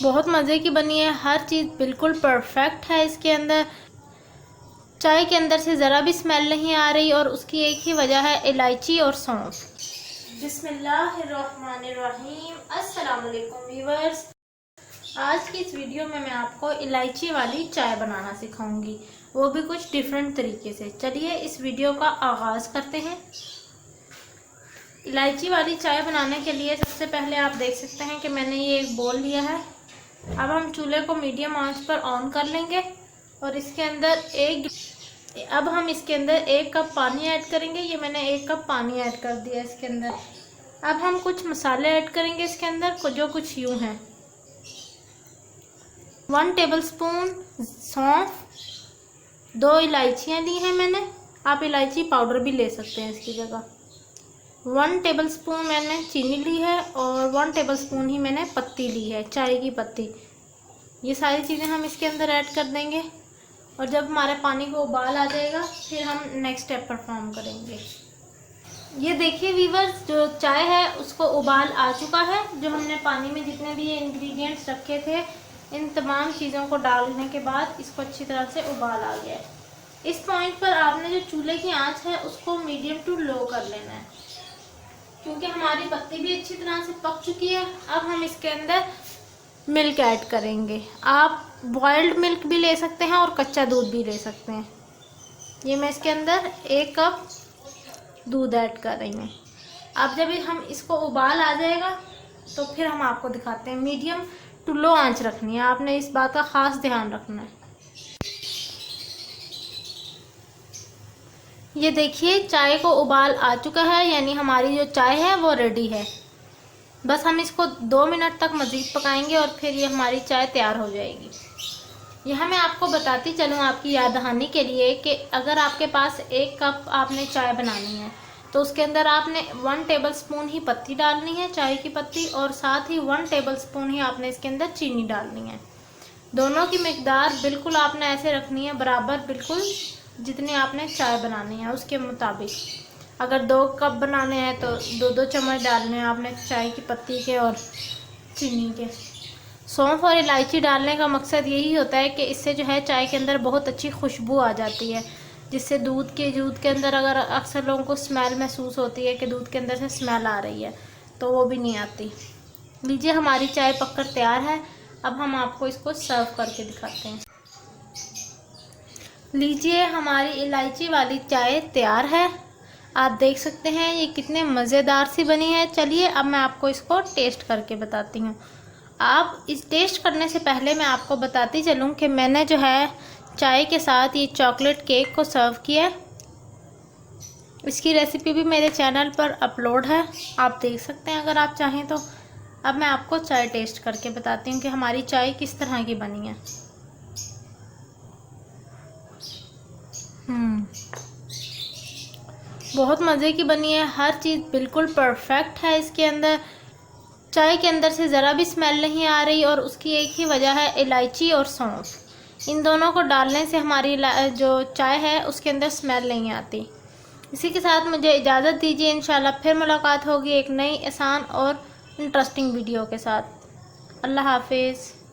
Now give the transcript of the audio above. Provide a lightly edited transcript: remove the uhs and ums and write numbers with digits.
बहुत मज़े की बनी है। हर चीज़ बिल्कुल परफेक्ट है इसके अंदर। चाय के अंदर से ज़रा भी स्मेल नहीं आ रही और उसकी एक ही वजह है इलायची और सौंफ। बिस्मिल्लाहिर्रहमानिर्रहीम। अस्सलाम वालेकुम व्यूअर्स। आज की इस वीडियो में मैं आपको इलायची वाली चाय बनाना सिखाऊंगी, वो भी कुछ डिफरेंट तरीके से। चलिए इस वीडियो का आगाज़ करते हैं। इलायची वाली चाय बनाने के लिए सबसे पहले आप देख सकते हैं कि मैंने ये एक बोल लिया है। अब हम चूल्हे को मीडियम आंच पर ऑन कर लेंगे और इसके अंदर हम इसके अंदर 1 कप पानी ऐड करेंगे। ये मैंने 1 कप पानी ऐड कर दिया इसके अंदर। अब हम कुछ मसाले ऐड करेंगे इसके अंदर जो कुछ यूँ हैं। 1 टेबलस्पून सौंफ, 2 इलायचियाँ ली हैं मैंने। आप इलायची पाउडर भी ले सकते हैं इसकी जगह। 1 टेबलस्पून मैंने चीनी ली है और 1 टेबलस्पून ही मैंने पत्ती ली है, चाय की पत्ती। ये सारी चीज़ें हम इसके अंदर ऐड कर देंगे और जब हमारे पानी को उबाल आ जाएगा फिर हम नेक्स्ट स्टेप परफॉर्म करेंगे। ये देखिए व्यूअर्स, जो चाय है उसको उबाल आ चुका है। जो हमने पानी में जितने भी ये इंग्रेडिएंट्स रखे थे, इन तमाम चीज़ों को डालने के बाद इसको अच्छी तरह से उबाल आ गया है। इस पॉइंट पर आपने जो चूल्हे की आँच है उसको मीडियम टू लो कर लेना है, क्योंकि हमारी पत्ती भी अच्छी तरह से पक चुकी है। अब हम इसके अंदर मिल्क ऐड करेंगे। आप बॉइल्ड मिल्क भी ले सकते हैं और कच्चा दूध भी ले सकते हैं। ये मैं इसके अंदर 1 कप दूध ऐड कर रही हूँ। अब जब हम इसको उबाल आ जाएगा तो फिर हम आपको दिखाते हैं। मीडियम टू लो आंच रखनी है, आपने इस बात का ख़ास ध्यान रखना है। ये देखिए चाय को उबाल आ चुका है, यानी हमारी जो चाय है वो रेडी है। बस हम इसको 2 मिनट तक मज़ीद पकाएंगे और फिर ये हमारी चाय तैयार हो जाएगी। यह मैं आपको बताती चलूँ आपकी याद दहानी के लिए कि अगर आपके पास 1 कप आपने चाय बनानी है तो उसके अंदर आपने 1 टेबलस्पून ही पत्ती डालनी है, चाय की पत्ती, और साथ ही 1 टेबलस्पून ही आपने इसके अंदर चीनी डालनी है। दोनों की मिकदार बिल्कुल आपने ऐसे रखनी है बराबर, बिल्कुल जितनी आपने चाय बनानी है उसके मुताबिक। अगर 2 कप बनाने हैं तो 2-2 चम्मच डालने हैं आपने चाय की पत्ती के और चीनी के। सौंफ और इलायची डालने का मकसद यही होता है कि इससे जो है चाय के अंदर बहुत अच्छी खुशबू आ जाती है, जिससे दूध के अंदर अगर अक्सर लोगों को स्मेल महसूस होती है कि दूध के अंदर से स्मेल आ रही है, तो वो भी नहीं आती। लीजिए हमारी चाय पककर तैयार है। अब हम आपको इसको सर्व करके दिखाते हैं। लीजिए हमारी इलायची वाली चाय तैयार है। आप देख सकते हैं ये कितने मज़ेदार सी बनी है। चलिए अब मैं आपको इसको टेस्ट करके बताती हूँ। आप इस टेस्ट करने से पहले मैं आपको बताती चलूँ कि मैंने जो है चाय के साथ ये चॉकलेट केक को सर्व किया। इसकी रेसिपी भी मेरे चैनल पर अपलोड है, आप देख सकते हैं अगर आप चाहें तो। अब मैं आपको चाय टेस्ट करके बताती हूँ कि हमारी चाय किस तरह की बनी है। बहुत मज़े की बनी है। हर चीज़ बिल्कुल परफेक्ट है इसके अंदर। चाय के अंदर से ज़रा भी स्मेल नहीं आ रही और उसकी एक ही वजह है इलायची और सौंफ। इन दोनों को डालने से हमारी जो चाय है उसके अंदर स्मेल नहीं आती। इसी के साथ मुझे इजाज़त दीजिए। इंशाल्लाह फिर मुलाकात होगी एक नई आसान और इंटरेस्टिंग वीडियो के साथ। अल्लाह हाफिज़।